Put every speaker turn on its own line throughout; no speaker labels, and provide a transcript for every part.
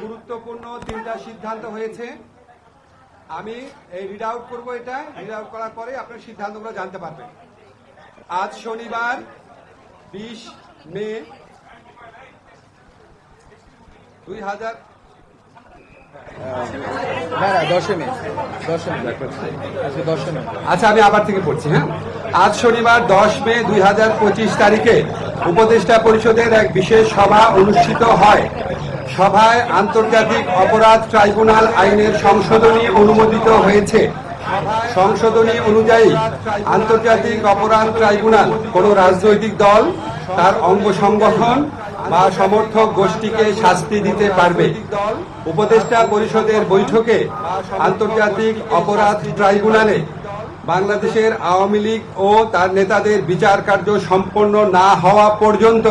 গুরুত্বপূর্ণ তিনটা সিদ্ধান্ত হয়েছে। আমি এই রিড আউট করবো, এটা রিড আউট করার পরে আপনার সিদ্ধান্তগুলো জানতে পারবেন। আজ শনিবার 20 মে 2000 আচ্ছা, আমি আবার থেকে পড়ছি। হ্যাঁ, আজ শনিবার 10 মে 2025 তারিখে উপদেষ্টা পরিষদের এক বিশেষ সভা অনুষ্ঠিত হয়। সভায় আন্তর্জাতিক অপরাধ ট্রাইব্যুনাল আইনের সংশোধনী অনুমোদিত হয়েছে। সংশোধনী অনুযায়ী আন্তর্জাতিক অপরাধ ট্রাইব্যুনাল কোন রাজনৈতিক দল, তার অঙ্গ সংগঠন বা সমর্থক গোষ্ঠীকে শাস্তি দিতে পারবে। উপদেষ্টা পরিষদের বৈঠকে আন্তর্জাতিক অপরাধ ট্রাইব্যুনালে বাংলাদেশের আওয়ামী লীগ ও তার নেতাদের বিচার কার্য সম্পন্ন না হওয়া পর্যন্ত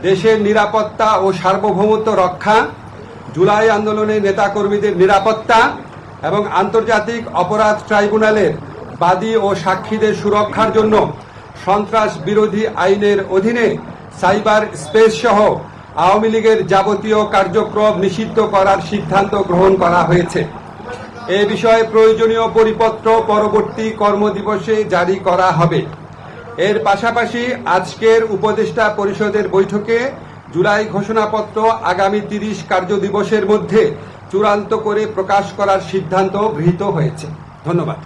দেশের নিরাপত্তা ও সার্বভৌমত্ব রক্ষা, জুলাই আন্দোলনের নেতাকর্মীদের নিরাপত্তা এবং আন্তর্জাতিক অপরাধ ট্রাইব্যুনালের বাদী ও সাক্ষীদের সুরক্ষার জন্য সন্ত্রাস বিরোধী আইনের অধীনে সাইবার স্পেস সহ আওয়ামী লীগের যাবতীয় কার্যক্রম নিষিদ্ধ করার সিদ্ধান্ত গ্রহণ করা হয়েছে। এ বিষয়ে প্রয়োজনীয় পরিপত্র পরবর্তী কর্মদিবসে জারি করা হবে। এর পাশাপাশি আজকের উপদেষ্টা পরিষদের বৈঠকে জুলাই ঘোষণাপত্র আগামী 30 কার্যদিবসের মধ্যে চূড়ান্ত করে প্রকাশ করার সিদ্ধান্ত গৃহীত হয়েছে। ধন্যবাদ।